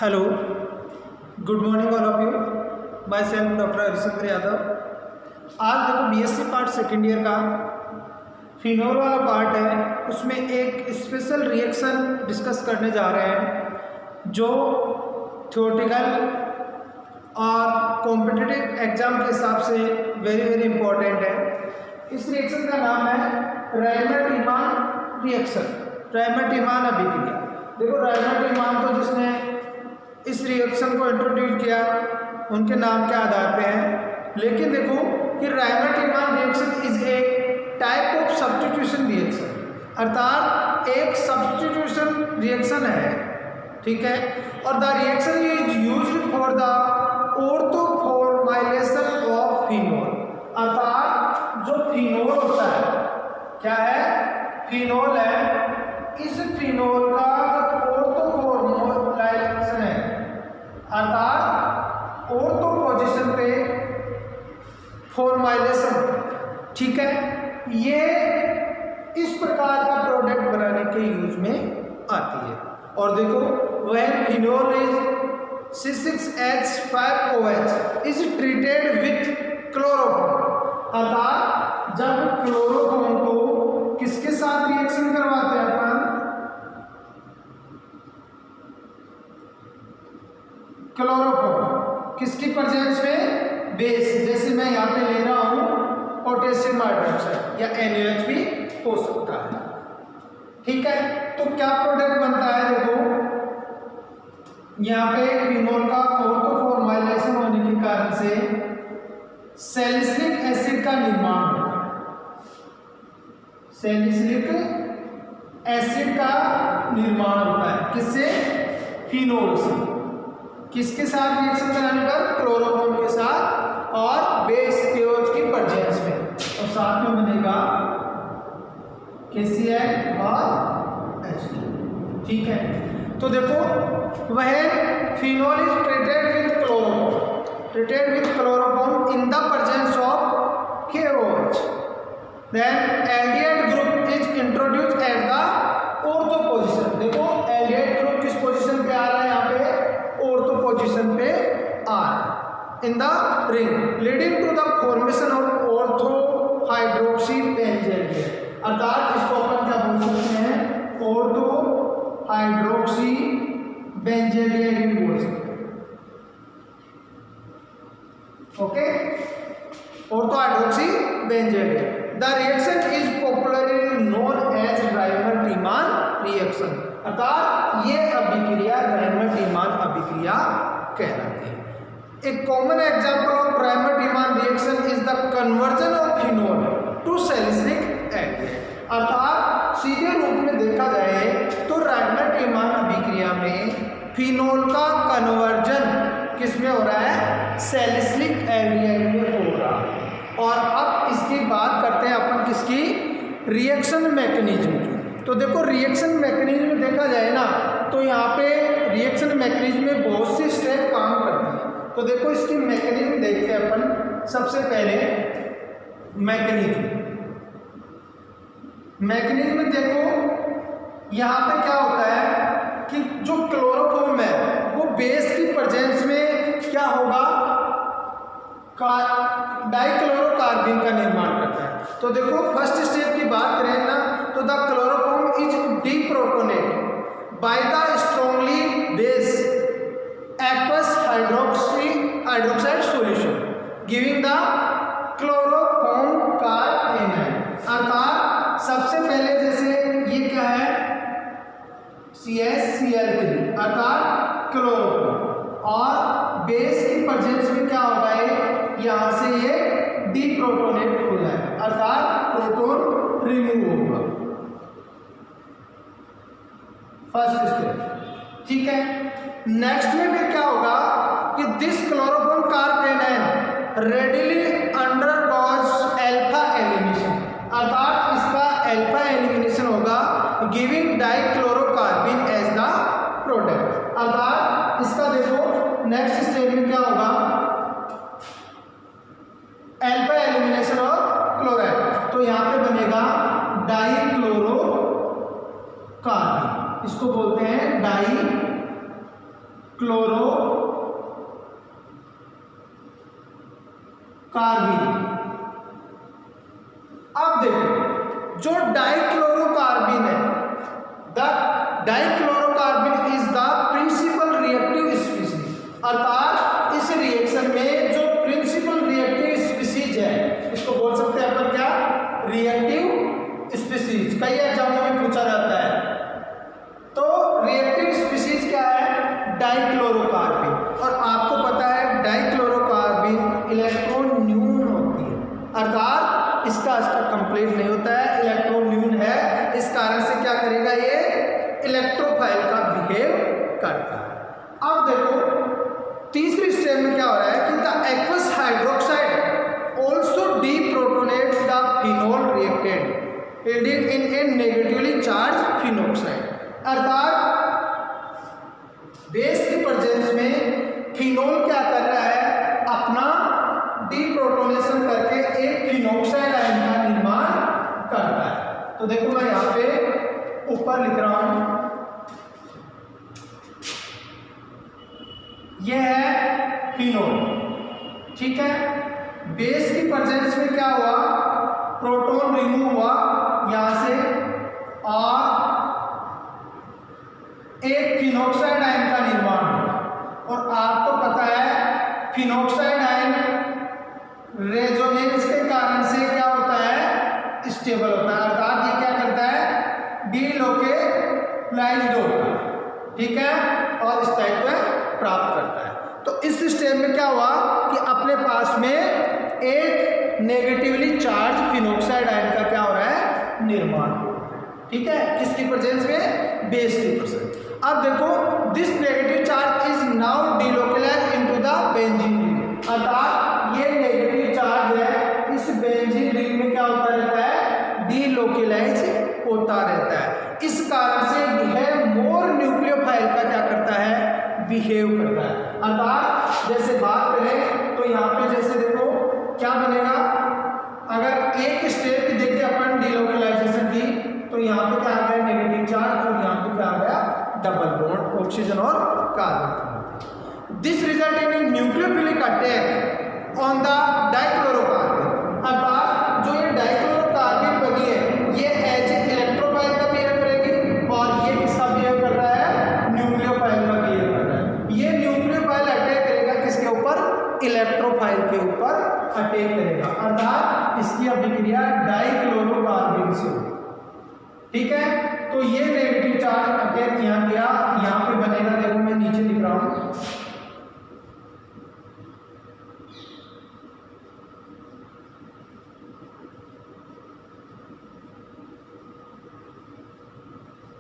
Hello, good morning all of you. My self doctor Harishankar Yadav. आज देखो BSc part second year का phenol वाला part है, उसमें एक स्पेशल रिएक्शन डिस्कस करने जा रहे हैं जो थ्योरेटिकल और कॉम्पिटिटिव एग्जाम के हिसाब से वेरी इम्पोर्टेंट है। इस रिएक्शन का नाम है रायमर्ट-ईमान रिएक्शन, रायमर्ट-ईमान अभिक्रिया। देखो रायमर्ट-ईमान तो जिसने इस रिएक्शन को इंट्रोड्यूस किया उनके नाम के आधार पे है, लेकिन देखो कि Reimer Tiemann reaction is a type of substitution reaction, अर्थात एक सब्स्टिट्यूशन रिएक्शन है, ठीक है। और the reaction is used for the orthoformylation of phenol, अर्थात जो फिनोल होता है, क्या है, फिनोल है, इस फिनोल का जो ऑर्थोफॉर्माइलेशन है, अर्थात ऑर्थो पोजीशन पे फॉर्माइलेशन, ठीक है, ये इस प्रकार का प्रोडक्ट बनाने के यूज में आती है। और देखो when phenol is C6H5OH is treated with chloroform, अर्थात जब क्लोरोफॉर्म को किसके साथ रिएक्शन करवाते हैं अपन, क्लोरोफॉर्म, किसकी प्रेजेंस में, बेस, जैसे मैं यहाँ पे ले रहा हूँ पोटेशियम हाइड्रोक्साइड या NaOH भी हो सकता है, ठीक है। तो क्या प्रोडक्ट बनता है, देखो यहाँ पे फिनोल का ऑर्थोफॉर्माइलेशन होने के कारण से सैलिसिलिक एसिड का निर्माण होता है, सैलिसिलिक एसिड का निर्माण होता है, किससे, फिनोल से, किसके साथ रिएक्शन कराने पर, क्लोरोफॉर्म के साथ और बेस KOH की प्रेजेंस में, और साथ में बनेगा KCl और H2, ठीक है। तो देखो वह phenol is treated with chloroform, treated with chloroform in the presence of KOH, then aldehyde group is introduced at the ortho position. देखो एल्डिहाइड ग्रुप किस पोजीशन पे आ रहा है, यहाँ पे ऑर्थो पोजीशन पे आ रहा है, in the ring leading to the formation of ortho hydroxy benzene, अर्थात इसको अपन क्या बोल सकते हैं, ऑर्थो हाइड्रोक्सी बेंजीन भी बोल सकते हैं, okay, ortho hydroxy benzene. The reaction is popularly known as Reimer Tiemann reaction, अर्थात ये अभिक्रिया रायमर्ट-ईमान अभिक्रिया कहलाती है। एक common example of Reimer Tiemann reaction is the conversion of phenol to salicylic acid, अर्थात सीधे रूप में देखा जाए तो रायमर्ट-ईमान अभिक्रिया में फिनोल का कन्वर्जन किस में हो रहा है, सैलिसिलिक एल्डिहाइड में हो रहा है। और अब इसकी बात करते हैं अपन किसकी, रिएक्शन मैकेनिज्म की। तो देखो रिएक्शन मैकेनिज्म देखा जाए ना, तो यहाँ पे रिएक्शन मैकेनिज्म में बहुत सी स्टेप काम करती है। तो देखो इसकी मैकेनिज्म देखते हैं अपन। सबसे पहले मैकेनिज्म देखो यहाँ पे क्या होता है कि जो क्लोरोफॉर्म है वो बेस की प्रेजेंस में क्या होगा, डाइक्लोरोकार्बन का निर्माण करता है। तो देखो फर्स्ट स्टेप की बात करें ना, तो the chloroform is deprotonate by the strongly base aqueous hydroxide solution giving the chloroform कार्बेनाइन, अर्थात सबसे पहले जैसे ये क्या है, CaCl3, अर्थात क्लोरोफॉर्म, और बेस की प्रेजेंस में क्या होगा, यहाँ से ये डीप्रोटोनेट हो जाएगा, अर्थात प्रोटॉन रिमूव होगा, फर्स्ट स्टेप, ठीक है। नेक्स्ट में फिर क्या होगा कि this chloroform कार्बेनाइन readily undergoes alpha elimination, अर्थात इसका एल्फा एलिमिनेशन होगा, गिविंग डाइक्लोरोकार्बन एज द प्रोडक्ट, अर्थात इसका देखो नेक्स्ट स्टेप में क्या होगा, एल्फा एलिमिनेशन और क्लोराइड, तो यहाँ पे बनेगा डाइक्लोरोकार्बन, इसको बोलते हैं डाई क्लोरोकार्बिन। अब देखो जो डाइक्लोरोकार्बिन है, the dichlorocarbene is the principal reactive species, अर्थात इस रिएक्शन में जो प्रिंसिपल रिएक्टिव स्पीसीज है इसको बोल सकते हैं अपन क्या, रिएक्टिव स्पीसीज। कई एग्जामों में पूछा जाता है। तो रिएक्टिव स्पीसीज क्या है, डाइक्लोरोकार्बिन। और आपको पता है डाइक्लोरोकार्बिन इलेक्ट्रॉन न्यून होती है, अर्थात इसका स्ट्रक्चर कंप्लीट नहीं होता है, इलेक्ट्रॉन न्यून है, इस कारण से क्या करेगा, ये इलेक्ट्रोफाइल का बिहेव करता है। अब देखो तीसरी स्टेप में क्या हो रहा है कि the aqueous hydroxide also deprotonates the phenol reactant yielding in a negatively charge phenoxide, अर्थात बेस की प्रेजेंस में फिनोल क्या कर रहा है, अपना डीप्रोटोनेशन करके एक फिनोक्साइड आयन का निर्माण करता है। तो देखो मैं यहां पे ऊपर लिख रहा हूं, यह है फिनोल, ठीक है। बेस की प्रेजेंस में क्या हुआ, प्रोटॉन रिमूव हुआ यहां से और एक फिनोक्साइड आयन का निर्माण हुआ। और आपको पता है फिनोक्साइड आयन रेजोनेंस के कारण से क्या होता है, स्टेबल होता है, अर्थात ये क्या करता है, डीलोकेलाइज्ड होता है, ठीक है, और स्थायित्व प्राप्त करता है। तो इस स्टेप में क्या हुआ कि अपने पास में एक नेगेटिवली चार्ज फिनोक्साइड आयन का क्या हो रहा है, निर्माण, ठीक है, किसकी प्रेजेंस में, बेस की प्रेजेंस। अब देखो this negative charge is now delocalised into the benzene ring, अर्थात ये नेगेटिव चार्ज है इस बेंजीन रिंग में क्या होता रहता है, डीलोकेलाइज होता रहता है। इस कारण से यह मोर न्यूक्लियोफाइल का क्या करता है, बिहेव करता है। अर्थात जैसे बात करें तो यहाँ पे जैसे देखो क्या बनेगा, अगर एक स्टेप देखे अपन डीलोकेलाइजेशन की, तो यहाँ पे क्या आ गया, नेगेटिव चार्ज, और यहाँ पे क्या आ गया, डबल बॉन्ड ऑक्सीजन और carbon. This result in nucleophilic attack on the dichlorocarbene, अर्थात जो ये डाइक्लोरोकार्बिन बनी है ये एज इलेक्ट्रोफाइल का बिहेव करेगी और ये किसका बिहेव कर रहा है, न्यूक्लियोफाइल का बिहेव कर रहा है। ये न्यूक्लियोफाइल अटैक करेगा किसके ऊपर, इलेक्ट्रोफाइल के ऊपर अटैक करेगा, अर्थात इसकी अभिक्रिया डाइक्लोरोकार्बिन से होगी, ठीक है। तो ये नेगेटिव चार्ज अटैक यहाँ किया, यहाँ पे बनेगा, देखो मैं नीचे लिख रहा हूं,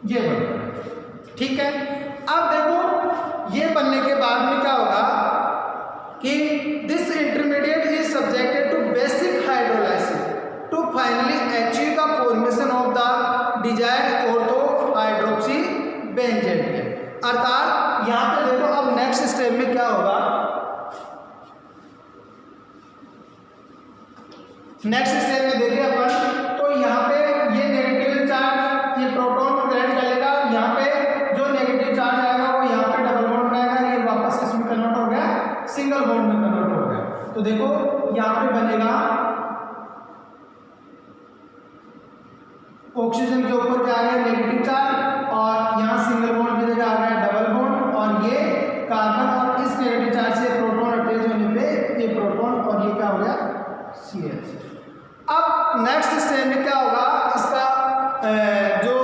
ये बनेगा, ठीक है। अब देखो ये बनने के बाद में क्या होगा कि this intermediate is subjected to basic hydrolysis to finally achieve the formation of the desired ortho hydroxy benzaldehyde, अर्थात यहां पे देखो अब नेक्स्ट स्टेप में क्या होगा, नेक्स्ट स्टेप में देखिए अपन, तो यहाँ पे ये नेगेटिव चार्ज ये प्रोटॉन ग्रहण कर लेगा, यहाँ पे जो नेगेटिव चार्ज आएगा वो यहाँ पे डबल बॉन्ड बनाएगा, ये वापस किसमें कन्वर्ट हो गया, सिंगल बॉन्ड में कन्वर्ट हो गया। तो देखो यहाँ पे बनेगा ऑक्सीजन के ऊपर क्या आ गया, नेगेटिव चार्ज, और यहाँ सिंगल बॉन्ड की जगह आ गया डबल बॉन्ड, और ये कार्बन, और इस नेगेटिव चार्ज से प्रोटॉन अटैच होने पे ये प्रोटॉन, और ये क्या हो गया, CH। अब नेक्स्ट स्टेप में क्या होगा, इसका जो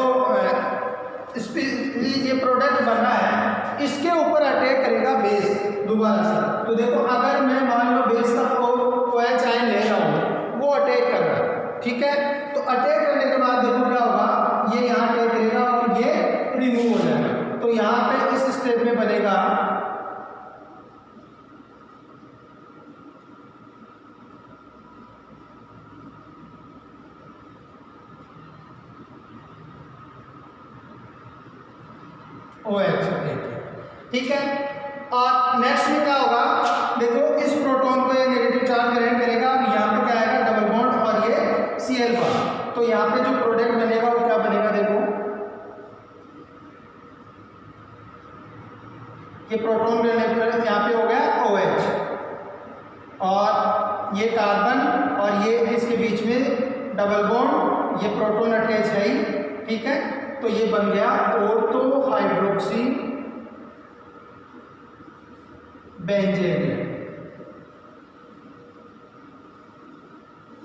ये प्रोडक्ट बन रहा है इसके ऊपर अटैक करेगा बेस दोबारा से। तो देखो अगर मैं मान लो बेस का कोई चाइन ले रहा हूँ, वो अटैक कर रहा है, ठीक है, तो अटैक करने के बाद देखो क्या होगा, ये यहाँ अटैक करेगा और ये रिमूव हो जाएगा। तो यहाँ पे इस स्टेप में बनेगा OH, ठीक है। और नेक्स्ट में क्या होगा, देखो इस प्रोटॉन को ये नेगेटिव चार्ज ग्रहण करेगा, यहाँ पे क्या आएगा, डबल बॉन्ड और ये Cl बॉन्ड। तो यहाँ पे जो प्रोडक्ट बनेगा वो क्या बनेगा, देखो ये प्रोटॉन का इलेक्ट्रॉन यहाँ पे हो गया OH, और ये कार्बन और ये इसके बीच में डबल बॉन्ड, ये प्रोटॉन अटैच है ही, ठीक है। तो ये बन गया ऑर्थो हाइड्रोक्सी बेंजेडिएट,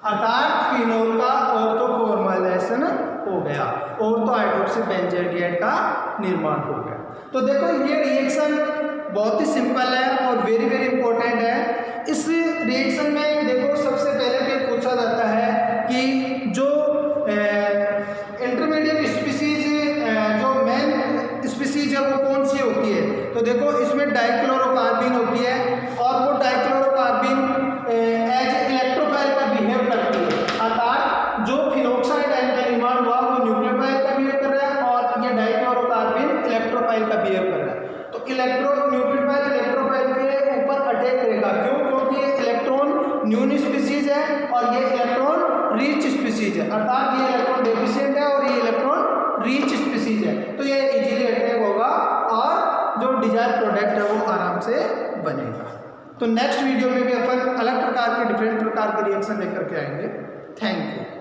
अर्थात फिनोल का ऑर्थो फॉर्मलाइजेशन हो गया, ऑर्थो हाइड्रोक्सी बेंजेडिएट का निर्माण हो गया। तो देखो ये रिएक्शन बहुत ही सिंपल है और वेरी वेरी इंपॉर्टेंट है। इस रिएक्शन में देखो सबसे पहले तो पूछा जाता है कि जो इंटरमीडिएट स्पीसीज, जो मेन स्पीसीज है वो कौन सी होती है। तो देखो इसमें डाइक्लोरोकार्बिन होती है और वो डाइक्लोरोकार्बिन एज इलेक्ट्रोफाइल का बिहेव करती है, अर्थात जो फिनोक्साइड आयन का निर्माण हुआ वो न्यूक्लियोफाइल का बिहेव कर रहा है और ये डाइक्लोरोकार्बिन इलेक्ट्रोफाइल का बिहेव कर रहा है। तो न्यूक्लियोफाइल इलेक्ट्रोफाइल के ऊपर अटैक करेगा, क्यों? क्योंकि ये इलेक्ट्रॉन न्यून स्पीसीज है और ये इलेक्ट्रॉन रिच स्पीसीज है, अर्थात ये इलेक्ट्रॉन डेफिशिएंट है और ये इलेक्ट्रॉन रिच स्पीसीज है। तो ये इजीली अटैक होगा और जो डिजायर्ड प्रोडक्ट है वो आराम से बनेगा। तो नेक्स्ट वीडियो में भी अपन अलग प्रकार के डिफरेंट प्रकार के रिएक्शन लेकर के आएंगे। Thank you.